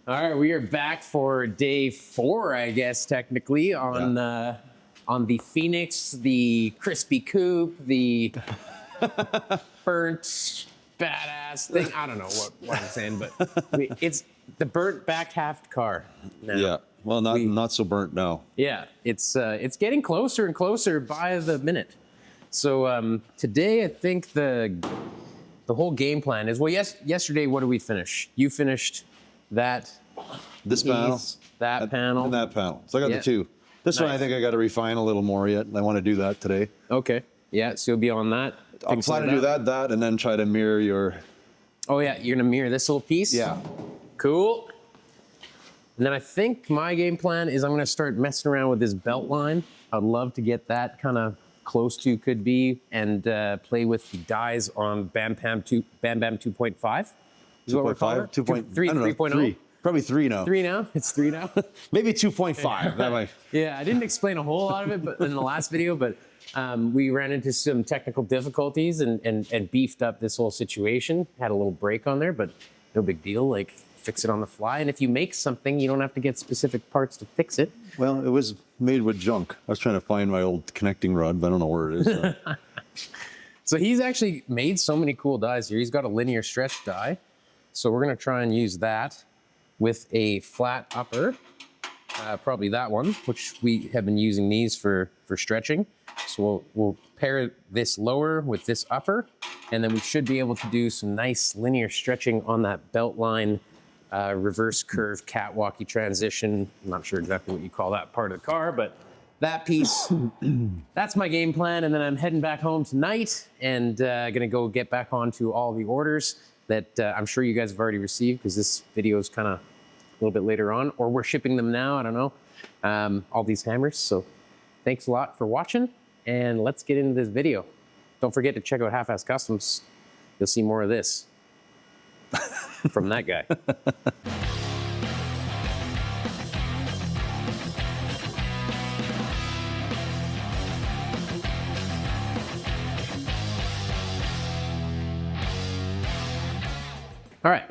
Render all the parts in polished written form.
All right, we are back for day 4, I guess, technically, on the Phoenix, the crispy coupe, the burnt badass thing. I don't know what I'm saying, but it's the burnt back half car now. Yeah, well, not so burnt now. Yeah, it's getting closer and closer by the minute. So today, I think the whole game plan is, well, yesterday, what did we finish? You finished this panel, that panel, and that panel. So I got the two. This one I think I got to refine a little more yet. I want to do that today. Okay. Yeah. So you'll be on that. I'm planning to do that, and then try to mirror your. Oh yeah, you're gonna mirror this little piece. Yeah. Cool. And then I think my game plan is I'm gonna start messing around with this belt line. I'd love to get that kind of close to could be, and play with the dies on Bam Bam 2.5. 2.5, 3.0. Probably 3 now. 3 now? It's 3 now? Maybe 2.5. That might. Yeah, I didn't explain a whole lot of it but in the last video, but we ran into some technical difficulties and beefed up this whole situation. Had a little break on there, but no big deal. Like, fix it on the fly. And if you make something, you don't have to get specific parts to fix it. Well, it was made with junk. I was trying to find my old connecting rod, but I don't know where it is. So. So he's actually made so many cool dies here. He's got a linear stretch die. So we're gonna try and use that with a flat upper, probably that one, which we have been using these for stretching. So we'll pair this lower with this upper, and then we should be able to do some nice linear stretching on that belt line, reverse curve catwalky transition. I'm not sure exactly what you call that part of the car, but that piece, that's my game plan. And then I'm heading back home tonight and gonna go get back onto all the orders that I'm sure you guys have already received, because this video is kind of a little bit later on, or we're shipping them now, I don't know, all these hammers. So thanks a lot for watching, and let's get into this video. Don't forget to check out Half-Ass Customs. You'll see more of this from that guy. All right,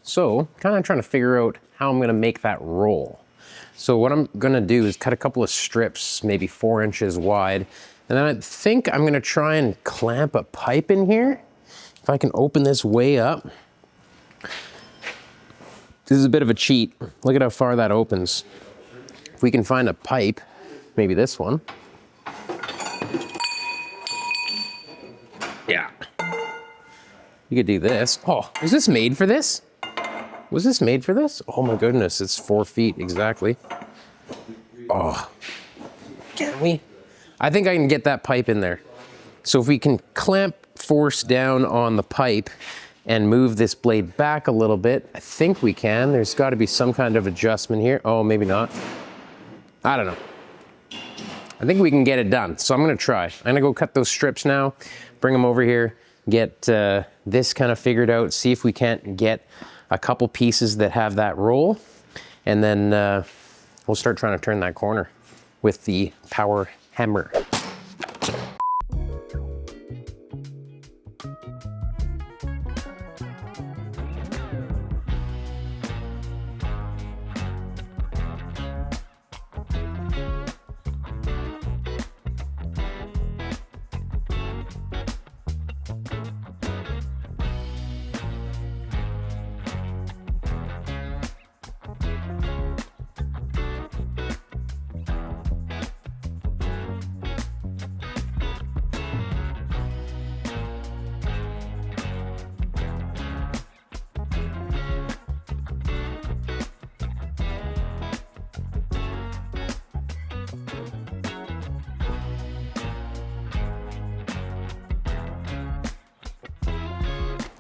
so kind of trying to figure out how I'm gonna make that roll. So what I'm gonna do is cut a couple of strips, maybe 4 inches wide, and then I think I'm gonna try and clamp a pipe in here. If I can open this way up. This is a bit of a cheat. Look at how far that opens. If we can find a pipe, maybe this one. Yeah. You could do this. Oh, was this made for this? Was this made for this? Oh my goodness, it's 4 feet exactly. Oh, can we? I think I can get that pipe in there. So if we can clamp force down on the pipe and move this blade back a little bit, I think we can. There's gotta be some kind of adjustment here. Oh, maybe not. I don't know. I think we can get it done. So I'm gonna try. I'm gonna go cut those strips now, bring them over here, get this kind of figured out, see if we can't get a couple pieces that have that roll, and then we'll start trying to turn that corner with the power hammer.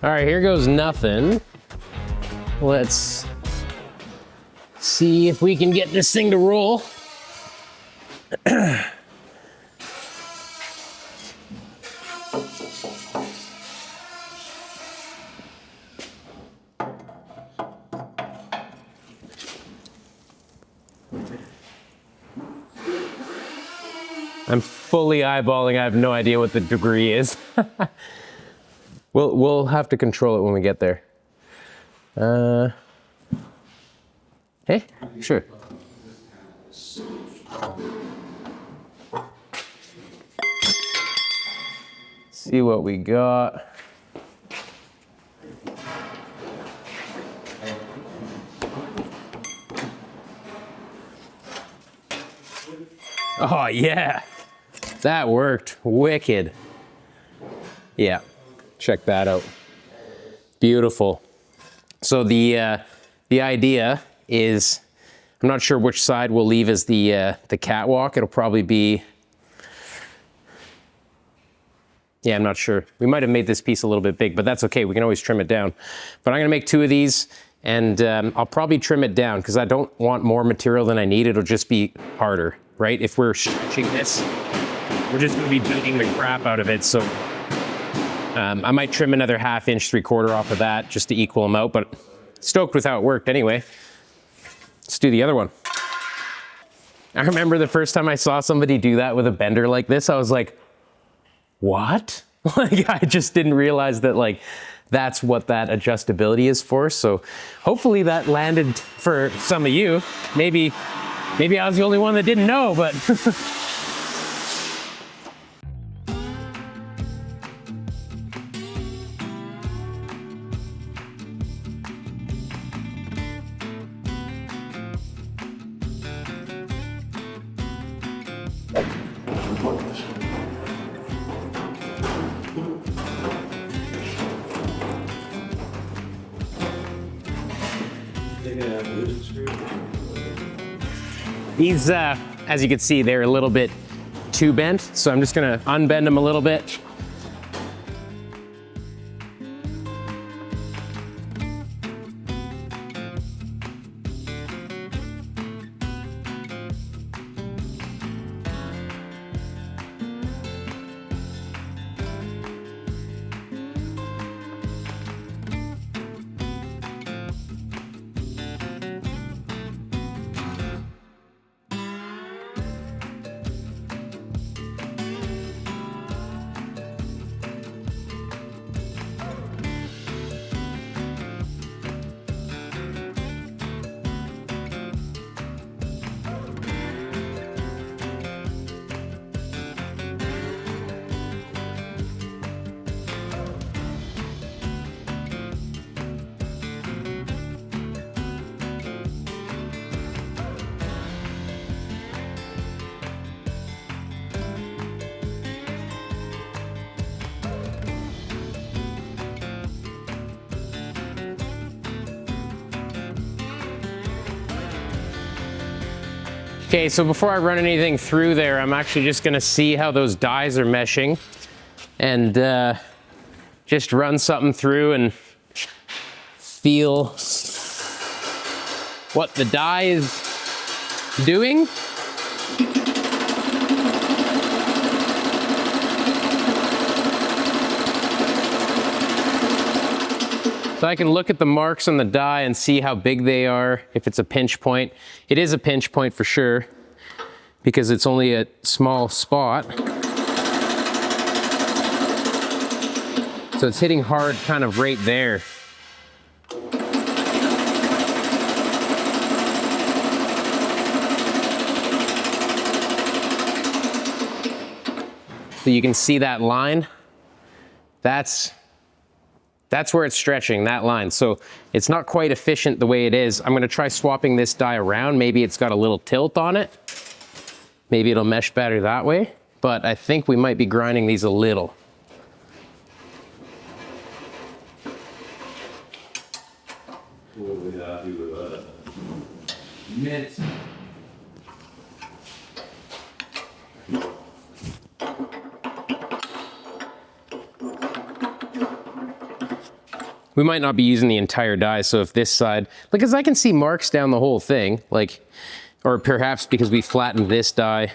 All right, here goes nothing. Let's see if we can get this thing to roll. I'm fully eyeballing. I have no idea what the degree is. We'll have to control it when we get there. Hey, sure. See what we got. Oh yeah, that worked wicked. Yeah, check that out. Beautiful. So the idea is, I'm not sure which side we'll leave as the catwalk. It'll probably be, yeah, I'm not sure. We might have made this piece a little bit big, but that's okay. We can always trim it down. But I'm gonna make 2 of these, and I'll probably trim it down because I don't want more material than I need. It'll just be harder, right? If we're stretching this, we're just gonna be beating the crap out of it. So I might trim another 1/2 inch, 3/4 off of that just to equal them out, but stoked with how it worked anyway. Let's do the other one. I remember the first time I saw somebody do that with a bender like this, I was like, what? Like, I just didn't realize that, like, that's what that adjustability is for. So hopefully that landed for some of you. Maybe I was the only one that didn't know, but these, as you can see, they're a little bit too bent. So I'm just gonna unbend them a little bit. Okay, so before I run anything through there, I'm actually just gonna see how those dies are meshing and just run something through and feel what the die is doing. So I can look at the marks on the die and see how big they are, if it's a pinch point. It is a pinch point for sure, because it's only a small spot. So it's hitting hard kind of right there. So you can see that line. That's where it's stretching, that line. So it's not quite efficient the way it is. I'm gonna try swapping this die around. Maybe it's got a little tilt on it. Maybe it'll mesh better that way. But I think we might be grinding these a little. We'll be happy with that. Mint. We might not be using the entire die, so if this side, because I can see marks down the whole thing, like, or perhaps because we flattened this die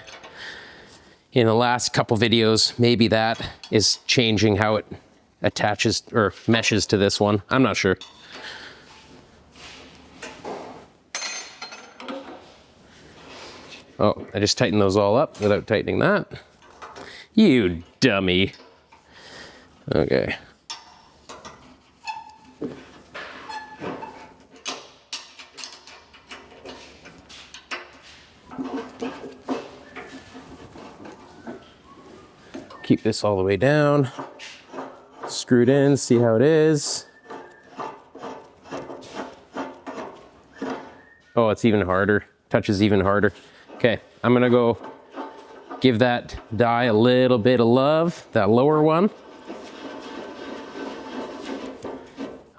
in the last couple videos, maybe that is changing how it attaches or meshes to this one. I'm not sure. Oh, I just tightened those all up without tightening that. You dummy. Okay. Keep this all the way down. Screwed in, see how it is. Oh, it's even harder. Touches even harder. Okay, I'm gonna go give that die a little bit of love, that lower one.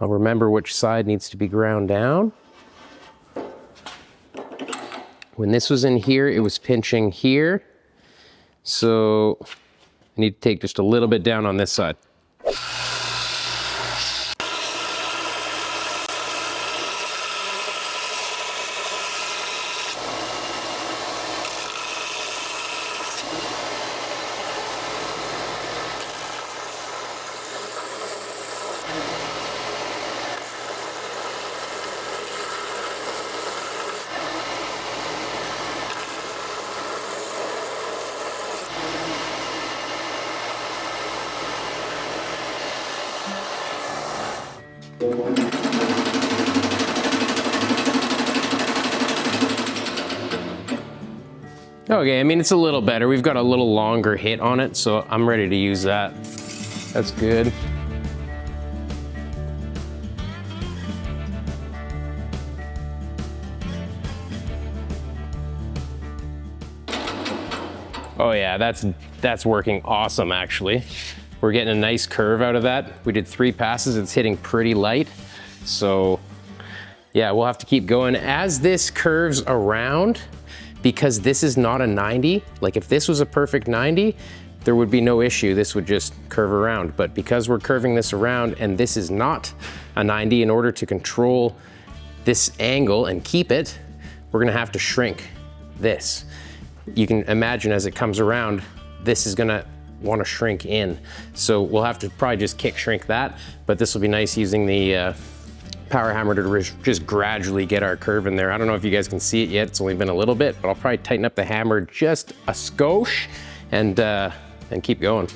I'll remember which side needs to be ground down. When this was in here, it was pinching here. So I need to take just a little bit down on this side. Okay, I mean, it's a little better. We've got a little longer hit on it, so I'm ready to use that. That's good. Oh yeah, that's working awesome, actually. We're getting a nice curve out of that. We did 3 passes, it's hitting pretty light. So yeah, we'll have to keep going. As this curves around, because this is not a 90, like if this was a perfect 90, there would be no issue. This would just curve around. But because we're curving this around and this is not a 90, in order to control this angle and keep it, we're gonna have to shrink this. You can imagine as it comes around, this is gonna wanna shrink in. So we'll have to probably just kick shrink that, but this will be nice using the power hammer to just gradually get our curve in there. I don't know if you guys can see it yet, it's only been a little bit, but I'll probably tighten up the hammer just a skosh and keep going.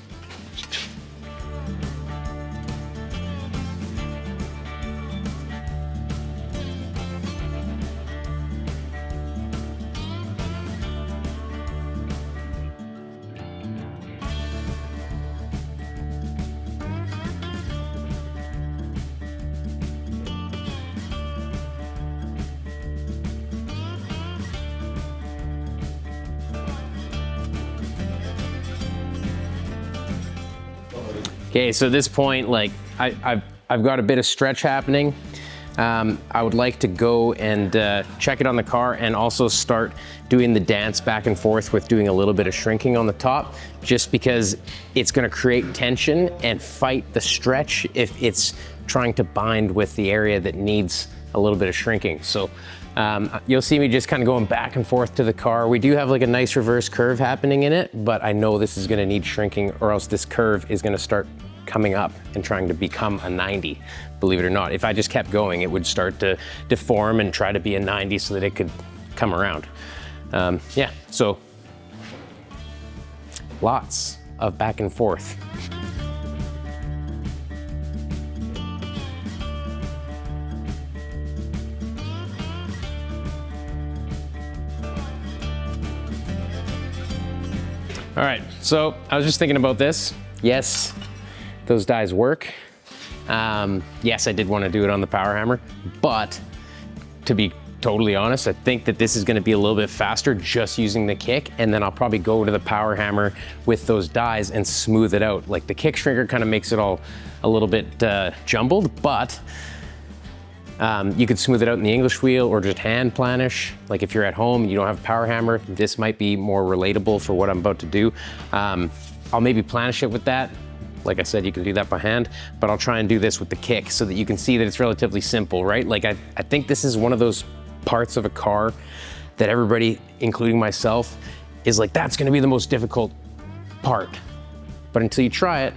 Okay, so at this point, like I've got a bit of stretch happening. I would like to go and check it on the car and also start doing the dance back and forth with doing a little bit of shrinking on the top, just because it's gonna create tension and fight the stretch if it's trying to bind with the area that needs a little bit of shrinking. So you'll see me just kind of going back and forth to the car. We do have like a nice reverse curve happening in it, but I know this is gonna need shrinking or else this curve is gonna start coming up and trying to become a 90, believe it or not. If I just kept going, it would start to deform and try to be a 90 so that it could come around. Yeah, so lots of back and forth. All right, so I was just thinking about this. Yes, those dies work. Yes, I did want to do it on the power hammer, but to be totally honest, I think that this is going to be a little bit faster just using the kick, and then I'll probably go to the power hammer with those dies and smooth it out. Like the kick shrinker kind of makes it all a little bit jumbled, but you could smooth it out in the English wheel or just hand planish. Like if you're at home and you don't have a power hammer, this might be more relatable for what I'm about to do. I'll maybe planish it with that. Like I said, you can do that by hand, but I'll try and do this with the kick so that you can see that it's relatively simple, right? Like I think this is one of those parts of a car that everybody, including myself, is like, that's gonna be the most difficult part. But until you try it,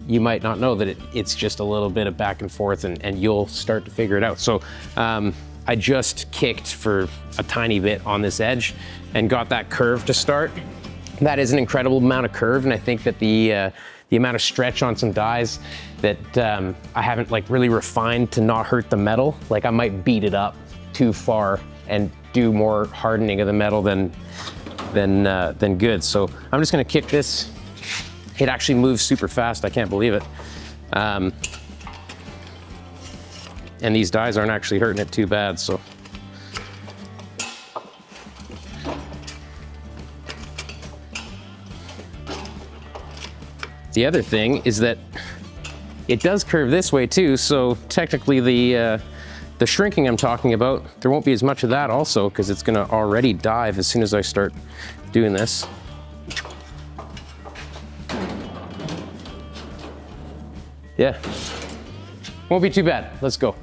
you might not know that it's just a little bit of back and forth, and you'll start to figure it out. So I just kicked for a tiny bit on this edge and got that curve to start. That is an incredible amount of curve, and I think that the amount of stretch on some dies that I haven't like really refined to not hurt the metal, like I might beat it up too far and do more hardening of the metal than good. So I'm just gonna kick this. It actually moves super fast, I can't believe it. And these dies aren't actually hurting it too bad, so. The other thing is that it does curve this way too, so technically the shrinking I'm talking about, there won't be as much of that also, because it's gonna already dive as soon as I start doing this. Yeah, won't be too bad. Let's go.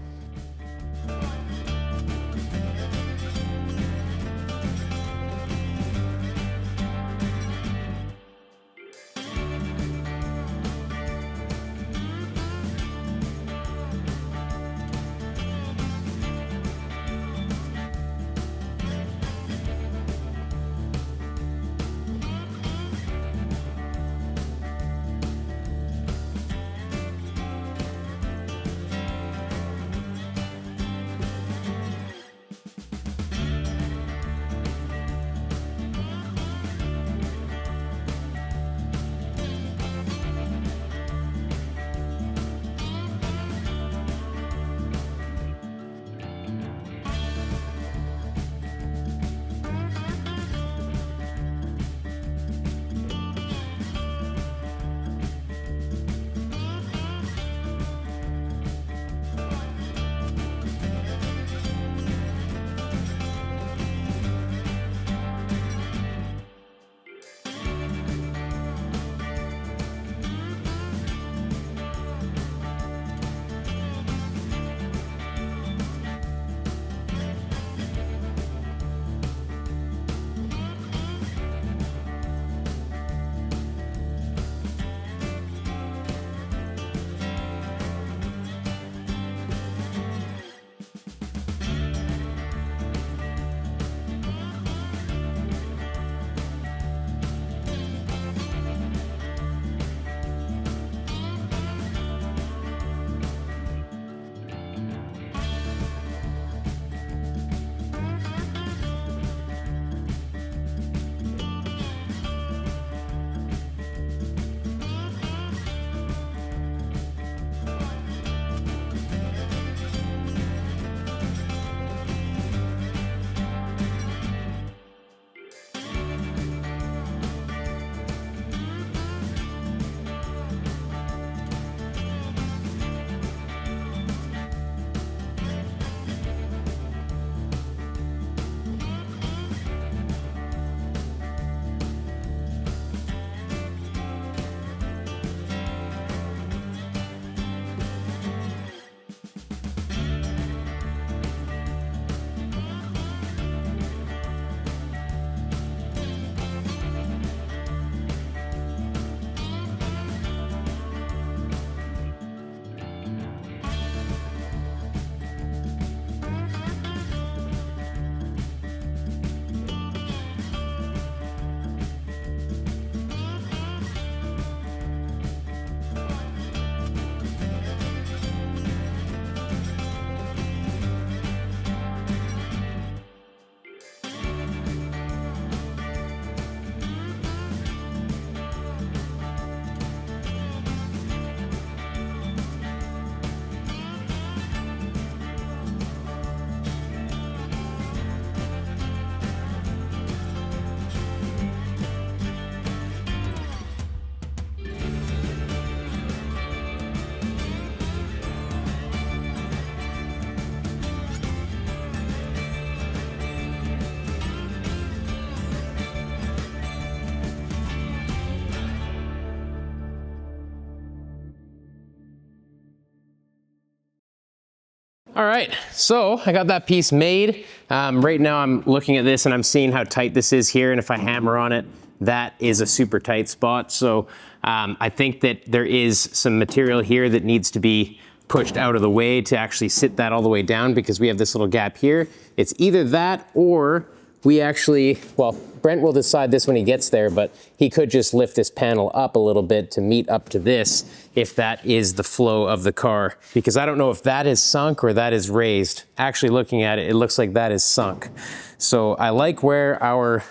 All right, so I got that piece made. Right now I'm looking at this and I'm seeing how tight this is here, and if I hammer on it, that is a super tight spot. So I think that there is some material here that needs to be pushed out of the way to actually sit that all the way down, because we have this little gap here. It's either that or we actually, well, Brent will decide this when he gets there, but he could just lift this panel up a little bit to meet up to this if that is the flow of the car. Because I don't know if that is sunk or that is raised. Actually looking at it, it looks like that is sunk. So I like where our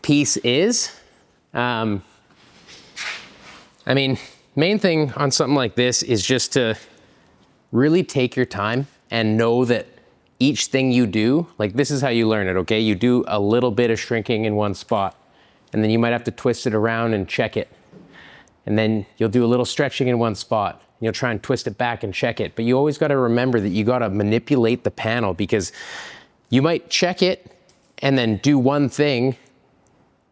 piece is. I mean, main thing on something like this is just to really take your time and know that each thing you do, like this is how you learn it, okay? You do a little bit of shrinking in one spot, and then you might have to twist it around and check it. And then you'll do a little stretching in one spot, and you'll try and twist it back and check it. But you always gotta remember that you gotta manipulate the panel, because you might check it and then do one thing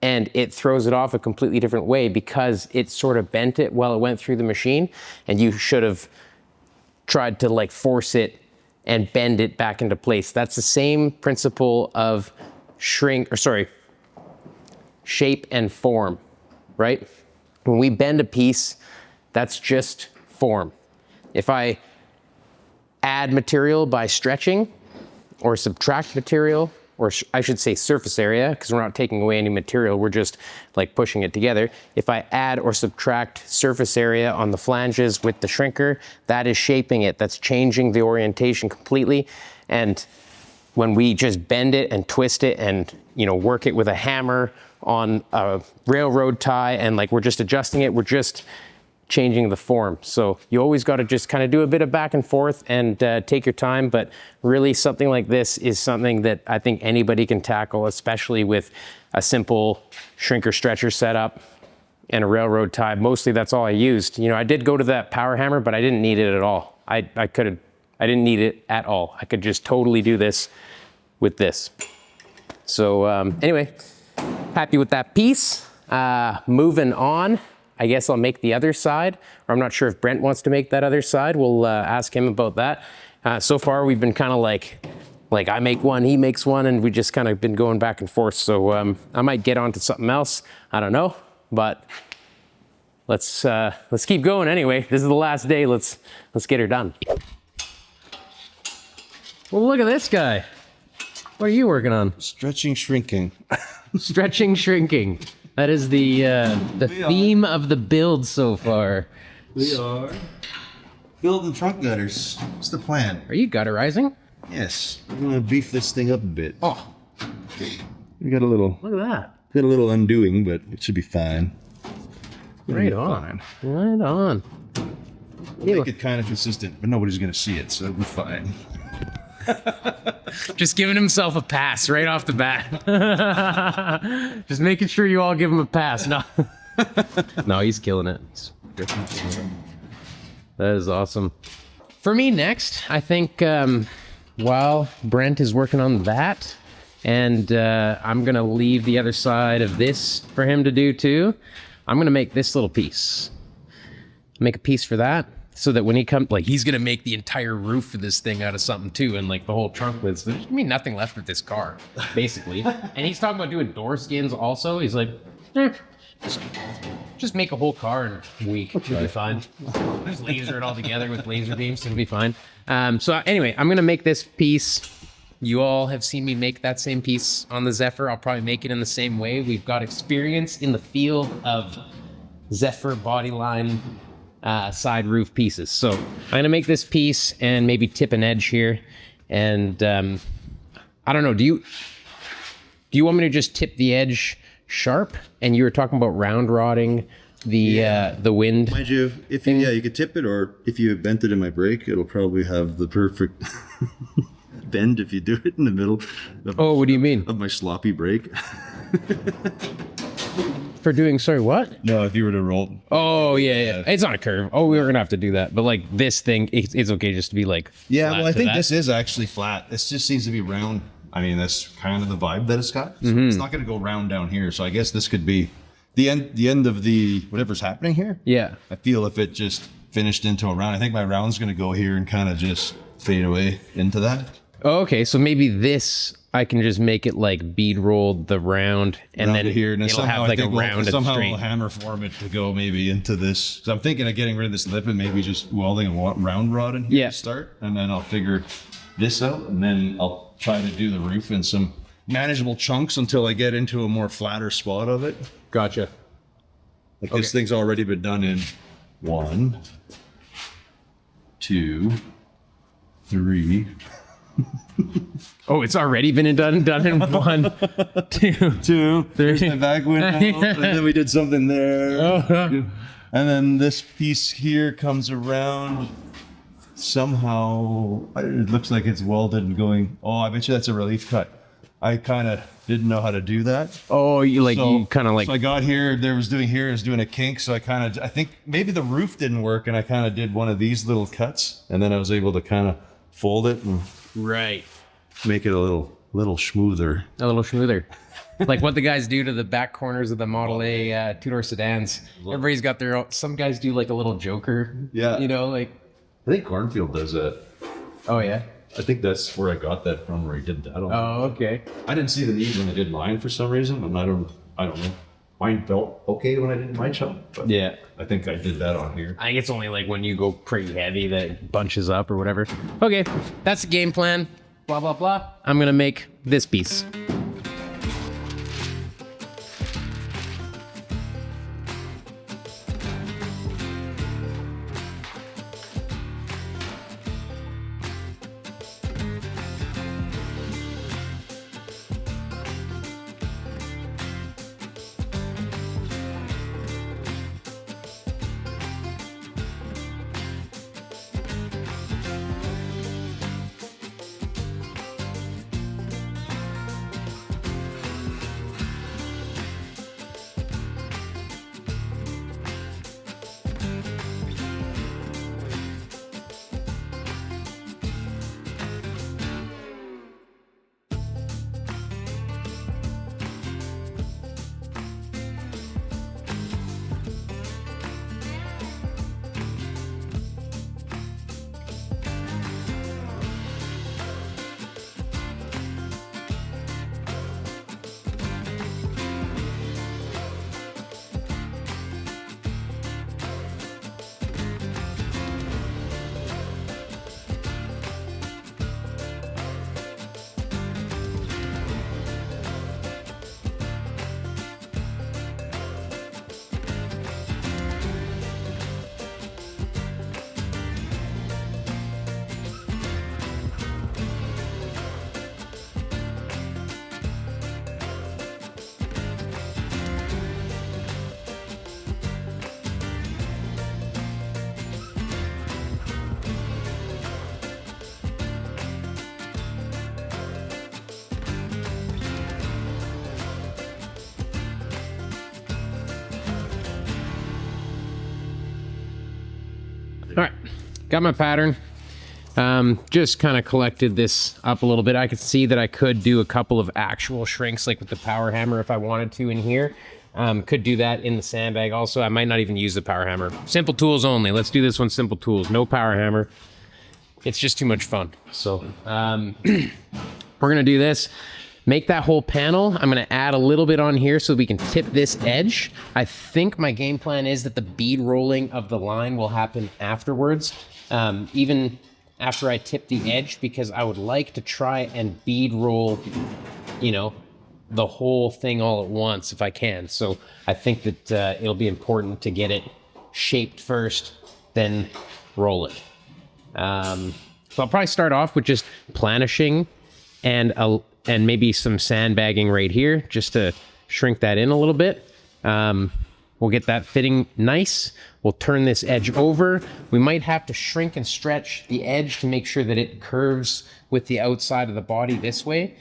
and it throws it off a completely different way because it sort of bent it while it went through the machine, and you should have tried to like force it and bend it back into place. That's the same principle of shape and form, right? When we bend a piece, that's just form. If I add material by stretching or subtract material, or I should say surface area, because we're not taking away any material, we're just like pushing it together. If I add or subtract surface area on the flanges with the shrinker, that is shaping it. That's changing the orientation completely. And when we just bend it and twist it and, you know, work it with a hammer on a railroad tie and like we're just adjusting it, we're just changing the form. So you always got to just kind of do a bit of back and forth and take your time. But really something like this is something that I think anybody can tackle, especially with a simple shrinker stretcher setup and a railroad tie. Mostly that's all I used. You know, I did go to that power hammer, but I didn't need it at all. I didn't need it at all. I could just totally do this with this. So anyway, happy with that piece. Moving on. I guess I'll make the other side, or I'm not sure if Brent wants to make that other side. We'll ask him about that. So far, we've been kind of like I make one, he makes one, and we just kind of been going back and forth. So I might get on to something else. I don't know, but let's keep going anyway. This is the last day. Let's get her done. Well, look at this guy. What are you working on? Stretching, shrinking. Stretching, shrinking. That is the theme of the build so far. We are building trunk gutters. What's the plan? Are you gutterizing? Yes. I'm gonna beef this thing up a bit. Oh, We got a little undoing, but it should be fine. right on. Right on. Make it kind of consistent, but nobody's gonna see it, so it'll be fine. Just giving himself a pass right off the bat. Just making sure you all give him a pass. No, no, he's killing it. That is awesome. For me next, I think while Brent is working on that, and I'm gonna leave the other side of this for him to do too, I'm gonna make this little piece. Make a piece for that, so that when he comes, like, he's gonna make the entire roof for this thing out of something too, and like the whole trunk lids. There's gonna be nothing left with this car, basically. And he's talking about doing door skins also. He's like, just make a whole car in a week. It'll be fine. Just laser it all together with laser beams. It'll be fine. So anyway, I'm gonna make this piece. You all have seen me make that same piece on the Zephyr. I'll probably make it in the same way. We've got experience in the field of Zephyr bodyline side roof pieces. So I'm gonna make this piece and maybe tip an edge here. And I don't know, do you want me to just tip the edge sharp? And you were talking about round rodding the wind. Mind you, if you, you could tip it, or if you bent it in my brake, it'll probably have the perfect bend if you do it in the middle of, what do you mean? Of my sloppy brake. For doing, sorry, what? No, if you were to roll. Oh, yeah. It's on a curve. Oh, we were going to have to do that. But like this thing, it's okay just to be like, yeah, well, I think this is actually flat. This just seems to be round. I mean, that's kind of the vibe that it's got. So it's not going to go round down here. So I guess this could be the end of the whatever's happening here. Yeah. I feel if it just finished into a round, I think my round's going to go here and kind of just fade away into that. Oh, okay. So maybe this, I can just make it like bead rolled the round, and then here, and it'll have like a round and somehow straight. I'll hammer form it to go maybe into this. So I'm thinking of getting rid of this lip and maybe just welding a round rod in here to start, and then I'll figure this out, and then I'll try to do the roof in some manageable chunks until I get into a more flatter spot of it. Gotcha. Like this thing's already been done in 1, 2, 3. Oh, it's already been done in 1, 2, 3. There's my back window, and then we did something there. Oh. And then this piece here comes around. Somehow, it looks like it's welded and going. Oh, I bet you that's a relief cut. I kind of didn't know how to do that. Oh, you So like. I got here. I was doing a kink. So I think maybe the roof didn't work, and I kind of did one of these little cuts, and then I was able to kind of fold it and Right. make it a little smoother. A little smoother. Like what the guys do to the back corners of the Model A two-door sedans. Everybody's got their own. Some guys do like a little joker. Yeah. You know, like. I think Cornfield does that. Oh, yeah? I think that's where I got that from, where he did that. Oh, okay. I didn't see the need when I did mine for some reason, and I don't know. Mine felt okay when I did my chunk, but Yeah. I think I did that on here. I think it's only like when you go pretty heavy that it bunches up or whatever. Okay, that's the game plan. Blah, blah, blah. I'm going to make this piece. All right, got my pattern. Just kind of collected this up a little bit. I could see that I could do a couple of actual shrinks, like with the power hammer if I wanted to in here. Could do that in the sandbag also. I might not even use the power hammer. Simple tools only. Let's do this one simple tools. No power hammer. It's just too much fun. So we're gonna do this. Make that whole panel. I'm gonna add a little bit on here so we can tip this edge. I think my game plan is that the bead rolling of the line will happen afterwards, even after I tip the edge, because I would like to try and bead roll, you know, the whole thing all at once if I can. So I think that it'll be important to get it shaped first, then roll it. So I'll probably start off with just planishing and maybe some sandbagging right here, just to shrink that in a little bit. We'll get that fitting nice. We'll turn this edge over. We might have to shrink and stretch the edge to make sure that it curves with the outside of the body this way.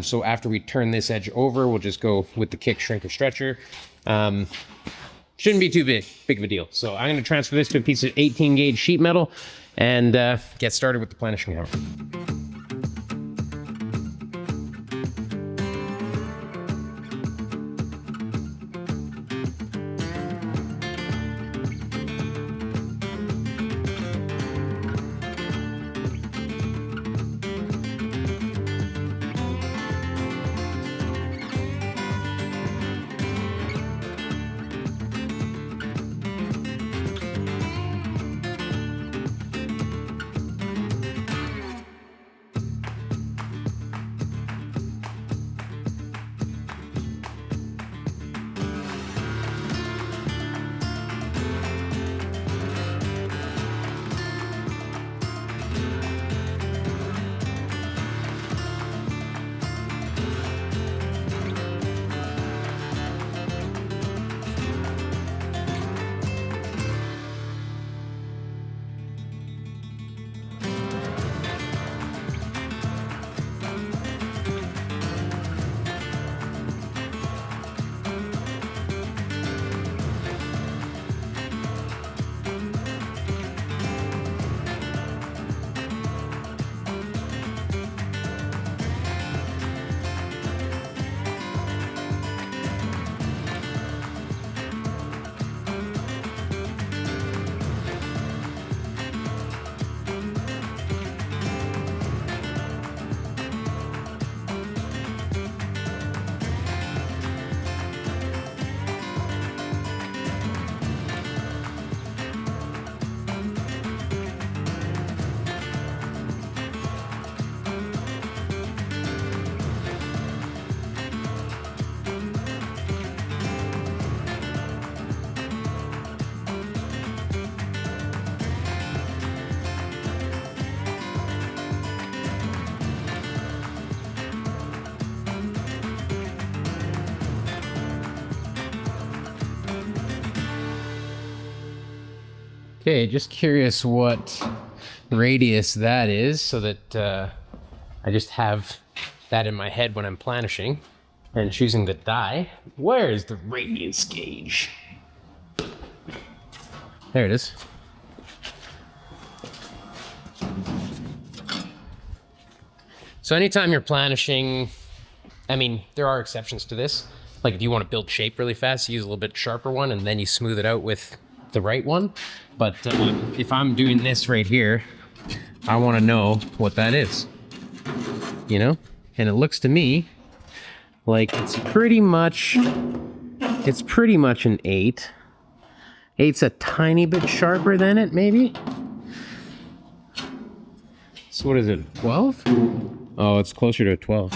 So after we turn this edge over, we'll just go with the kick, shrink, or stretcher. Shouldn't be too big of a deal. So I'm gonna transfer this to a piece of 18 gauge sheet metal and get started with the planishing hammer. Okay, just curious what radius that is so that I just have that in my head when I'm planishing and choosing the die. Where is the radius gauge? There it is. So anytime you're planishing, I mean, there are exceptions to this. Like if you want to build shape really fast, you use a little bit sharper one and then you smooth it out with the right one. But if I'm doing this right here, I want to know what that is, you know? And it looks to me like it's pretty much an 8. 8's a tiny bit sharper than it, maybe? So what is it, 12? Oh, it's closer to a 12.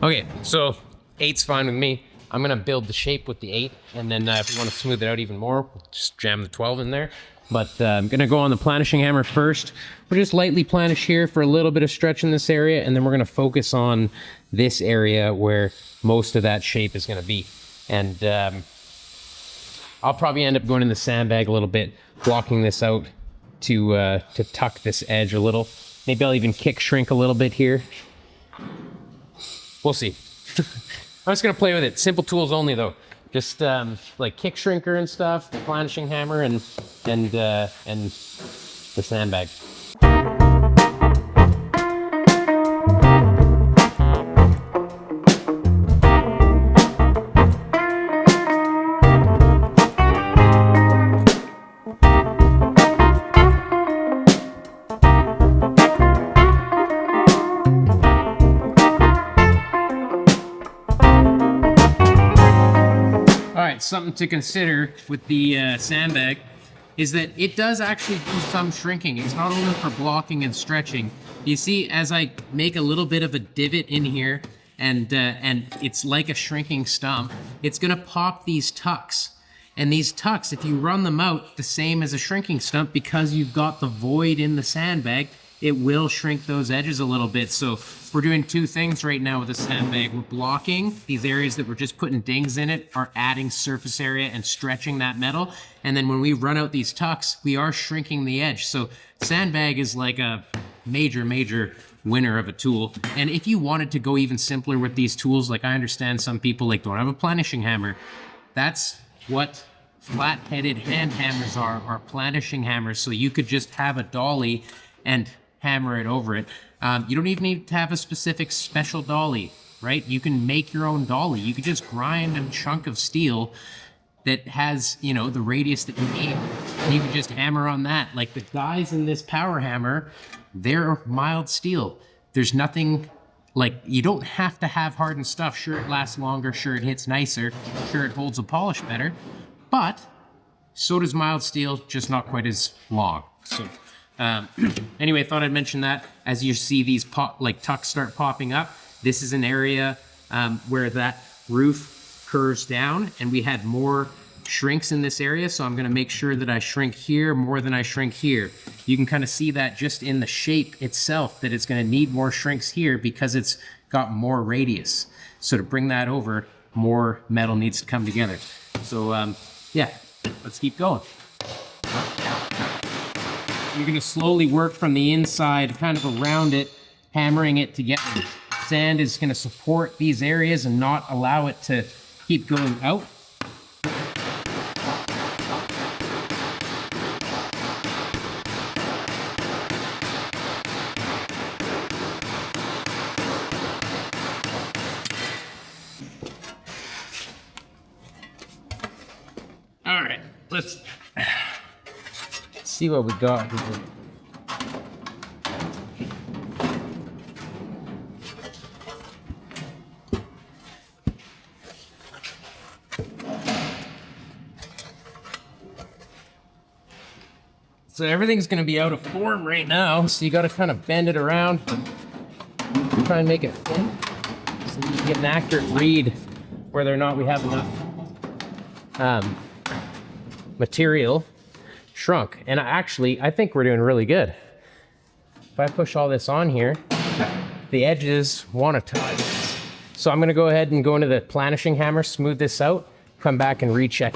Okay, so 8's fine with me. I'm gonna build the shape with the 8, and then if you want to smooth it out even more, just jam the 12 in there. But I'm gonna go on the planishing hammer first. We'll just lightly planish here for a little bit of stretch in this area, and then we're gonna focus on this area where most of that shape is gonna be. And I'll probably end up going in the sandbag a little bit, blocking this out to tuck this edge a little. Maybe I'll even kick shrink a little bit here. We'll see. I'm just gonna play with it. Simple tools only though. Just like kick shrinker and stuff, the planishing hammer and the sandbag. Something to consider with the sandbag is that it does actually do some shrinking. It's not only for blocking and stretching. You see, as I make a little bit of a divot in here, and it's like a shrinking stump, it's gonna pop these tucks. And these tucks, if you run them out the same as a shrinking stump, because you've got the void in the sandbag, it will shrink those edges a little bit. So we're doing two things right now with the sandbag. We're blocking these areas that we're just putting dings in it, are adding surface area and stretching that metal. And then when we run out these tucks, we are shrinking the edge. So sandbag is like a major winner of a tool. And if you wanted to go even simpler with these tools, like I understand some people like don't have a planishing hammer. That's what flat-headed hand hammers are planishing hammers. So you could just have a dolly and hammer it over it. You don't even need to have a specific special dolly, right? You can make your own dolly. You could just grind a chunk of steel that has, you know, the radius that you need, and you can just hammer on that. Like the dies in this power hammer, they're mild steel. There's nothing, like, you don't have to have hardened stuff. Sure, it lasts longer, sure, it hits nicer, sure, it holds a polish better, but so does mild steel, just not quite as long. So anyway, I thought I'd mention that. As you see these tucks start popping up, this is an area where that roof curves down, and we had more shrinks in this area, so I'm gonna make sure that I shrink here more than I shrink here. You can kind of see that just in the shape itself, that it's gonna need more shrinks here because it's got more radius. So to bring that over, more metal needs to come together. So yeah, let's keep going. You're gonna slowly work from the inside, kind of around it, hammering it together. Sand is gonna support these areas and not allow it to keep going out. All right, let's see what we got here. So everything's gonna be out of form right now, so you gotta kind of bend it around, try and make it fit, so you can get an accurate read whether or not we have enough material shrunk. And I think we're doing really good. If I push all this on here, the edges want to touch. So I'm gonna go ahead and go into the planishing hammer, smooth this out, come back and recheck.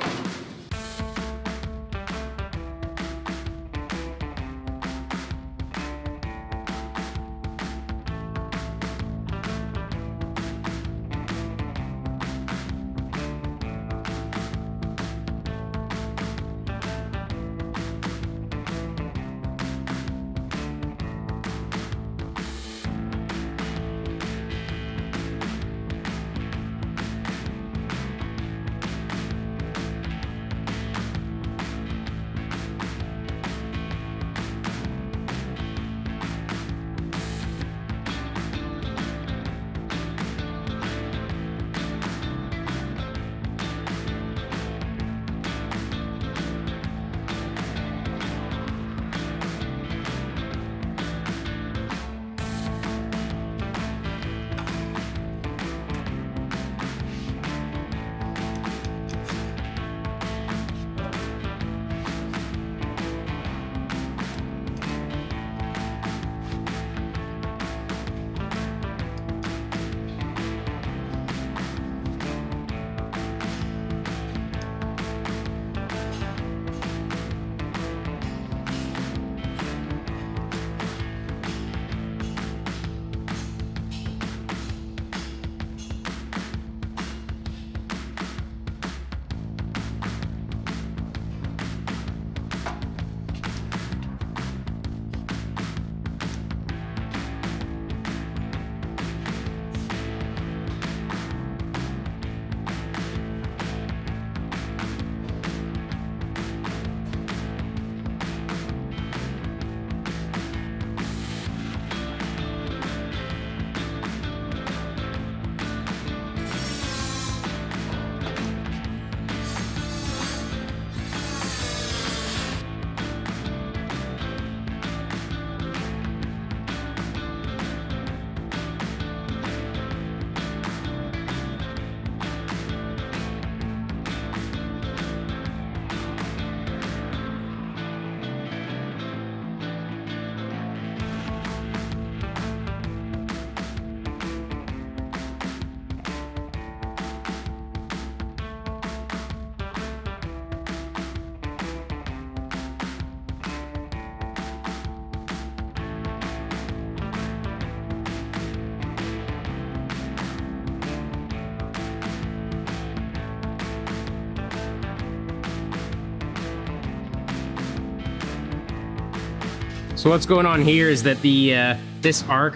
So what's going on here is that the this arc,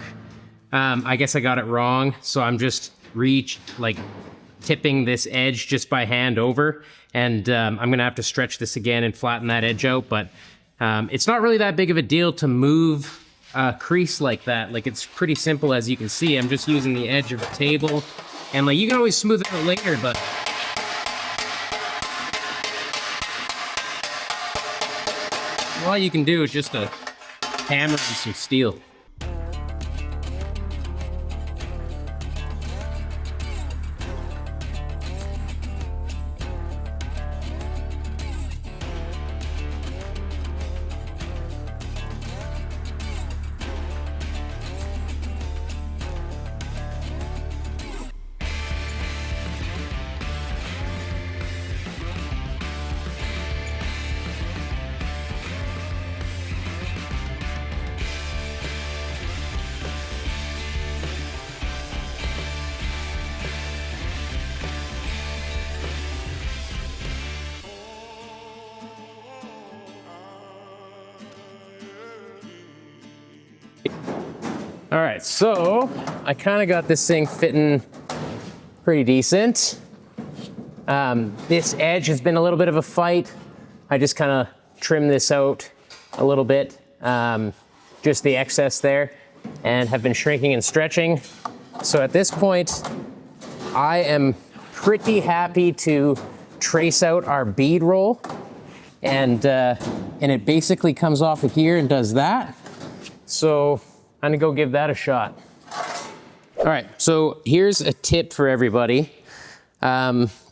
I guess I got it wrong. So I'm just tipping this edge just by hand over, and I'm gonna have to stretch this again and flatten that edge out, but it's not really that big of a deal to move a crease like that. Like, it's pretty simple, as you can see. I'm just using the edge of the table, and like, you can always smooth it out later, but all you can do is just a hammer and some steel. All right, so I kind of got this thing fitting pretty decent. This edge has been a little bit of a fight. I just kind of trimmed this out a little bit, just the excess there, and have been shrinking and stretching. So at this point, I am pretty happy to trace out our bead roll, and it basically comes off of here and does that. So I'm gonna go give that a shot. All right, so here's a tip for everybody.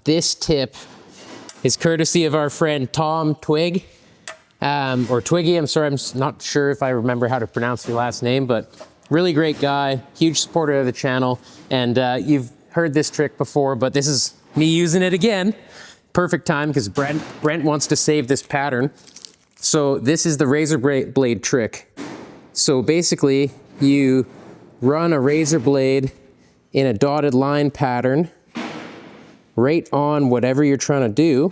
This tip is courtesy of our friend Tom Twig, or Twiggy, I'm sorry, I'm not sure if I remember how to pronounce your last name, but really great guy, huge supporter of the channel, and you've heard this trick before, but this is me using it again. Perfect time, because Brent wants to save this pattern. So this is the razor blade trick. So basically, you run a razor blade in a dotted line pattern right on whatever you're trying to do,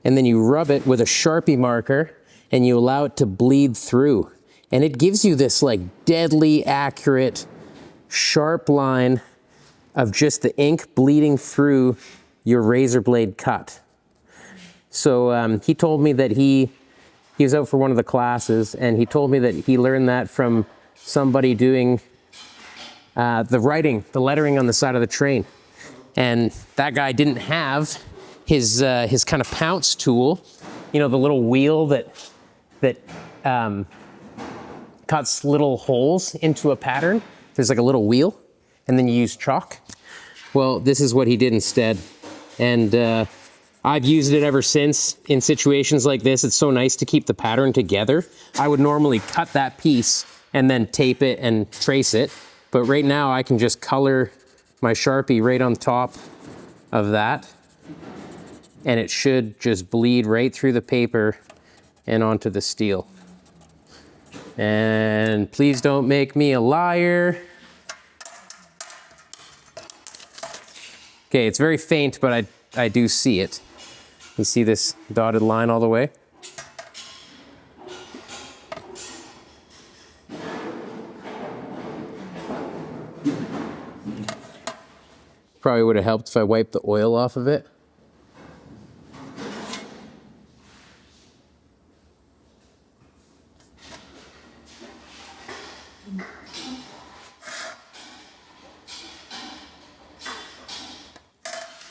and then you rub it with a Sharpie marker and you allow it to bleed through. And it gives you this like deadly accurate, sharp line of just the ink bleeding through your razor blade cut. So he told me that he was out for one of the classes, and he told me that he learned that from somebody doing the lettering on the side of the train. And that guy didn't have his kind of pounce tool, you know, the little wheel that cuts little holes into a pattern. There's like a little wheel, and then you use chalk. Well, this is what he did instead. And I've used it ever since in situations like this. It's so nice to keep the pattern together. I would normally cut that piece and then tape it and trace it. But right now I can just color my Sharpie right on top of that, and it should just bleed right through the paper and onto the steel. And please don't make me a liar. Okay, it's very faint, but I do see it. You see this dotted line all the way? Probably would have helped if I wiped the oil off of it.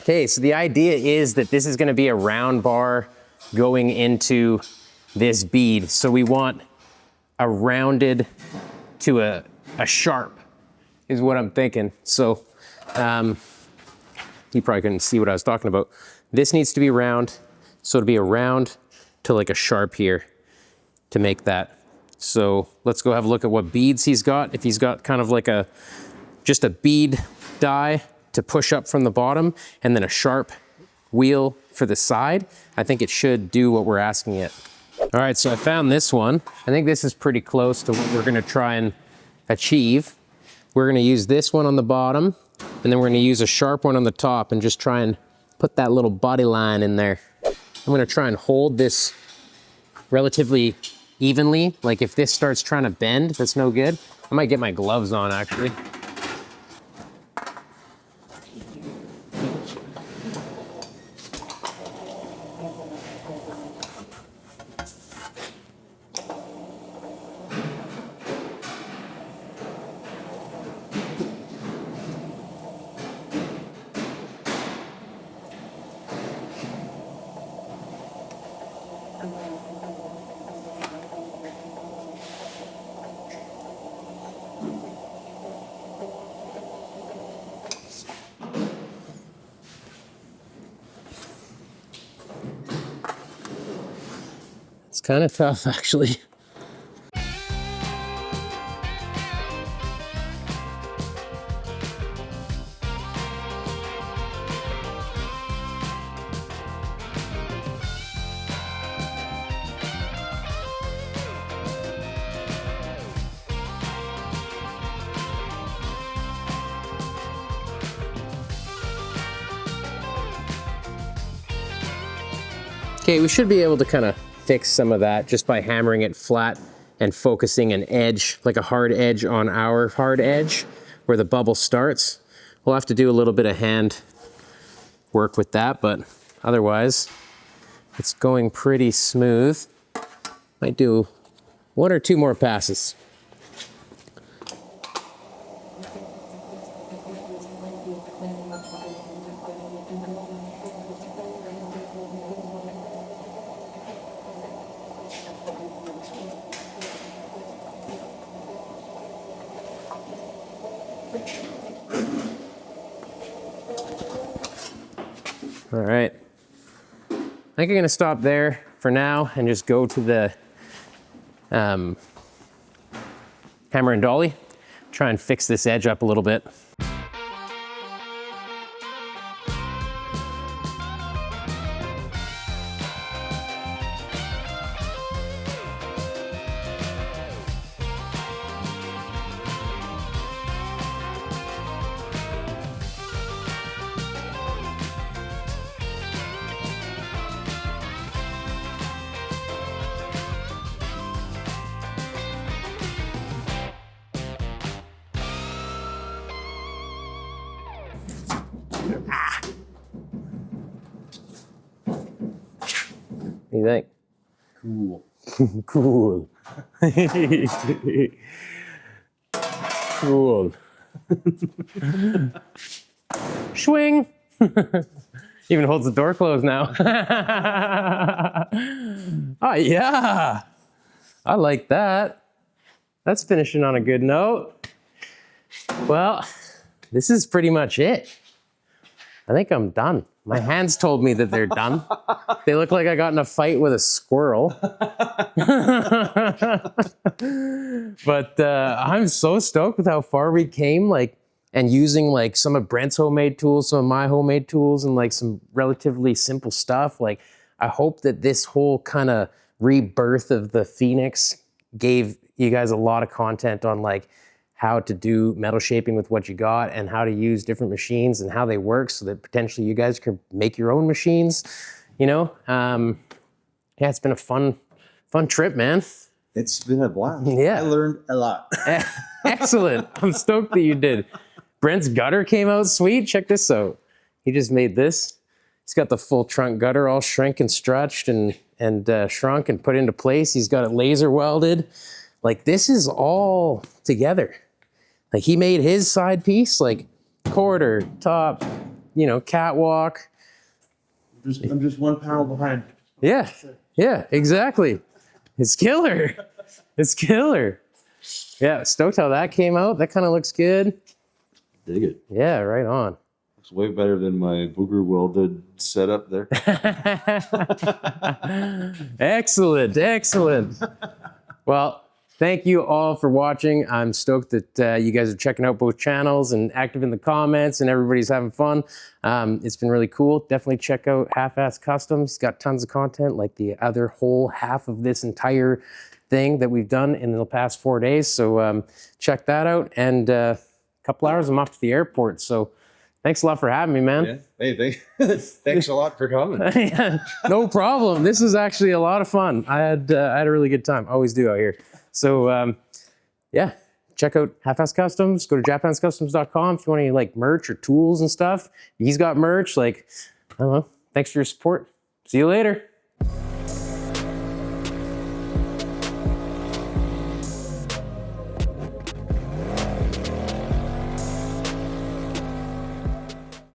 Okay, so the idea is that this is going to be a round bar going into this bead. So we want a rounded to a sharp is what I'm thinking. So you probably couldn't see what I was talking about. This needs to be round, so it'll be a round to like a sharp here to make that. So let's go have a look at what beads he's got. If he's got kind of like just a bead die to push up from the bottom, and then a sharp wheel for the side, I think it should do what we're asking it. All right, so I found this one. I think this is pretty close to what we're gonna try and achieve. We're gonna use this one on the bottom, and then we're gonna use a sharp one on the top and just try and put that little body line in there. I'm gonna try and hold this relatively evenly. Like if this starts trying to bend, that's no good. I might get my gloves on actually. It's kind of tough actually. Okay, we should be able to kind of fix some of that just by hammering it flat and focusing an edge, like a hard edge on our hard edge where the bubble starts. We'll have to do a little bit of hand work with that, but otherwise it's going pretty smooth. Might do 1 or 2 more passes. All right, I think I'm gonna stop there for now and just go to the hammer and dolly, try and fix this edge up a little bit. What do you think? Cool. Cool. Cool. Swing. Even holds the door closed now. Oh yeah, I like that. That's finishing on a good note. Well, this is pretty much it. I think I'm done. My hands told me that they're done. They look like I got in a fight with a squirrel. But I'm so stoked with how far we came, like, and using like some of Brent's homemade tools, some of my homemade tools, and like some relatively simple stuff. Like, I hope that this whole kind of rebirth of the Phoenix gave you guys a lot of content on like how to do metal shaping with what you got and how to use different machines and how they work so that potentially you guys can make your own machines, you know? Yeah, it's been a fun trip, man. It's been a blast. Yeah. I learned a lot. Excellent. I'm stoked that you did. Brent's gutter came out sweet. Check this out. He just made this. He's got the full trunk gutter all shrink and stretched and shrunk and put into place. He's got it laser welded. Like, this is all together. Like, he made his side piece, like quarter, top, you know, catwalk. I'm just 1 panel behind. Yeah, yeah, exactly. It's killer. It's killer. Yeah, stoked how that came out. That kind of looks good. Dig it. Yeah, right on. Looks way better than my booger welded setup there. Excellent, excellent. Well, thank you all for watching. I'm stoked that you guys are checking out both channels and active in the comments and everybody's having fun. It's been really cool. Definitely check out Half-Ass Customs. He's got tons of content, like the other whole half of this entire thing that we've done in the past 4 days. So check that out. And a couple hours, I'm off to the airport. So Thanks a lot for having me, man. Yeah. Hey, thanks a lot for coming. Yeah, no problem. This was actually a lot of fun. I had a really good time. Always do out here. So yeah, check out Half-Ass Customs. Go to japhandskustoms.com if you want any like merch or tools and stuff. He's got merch. Like, I don't know. Thanks for your support. See you later.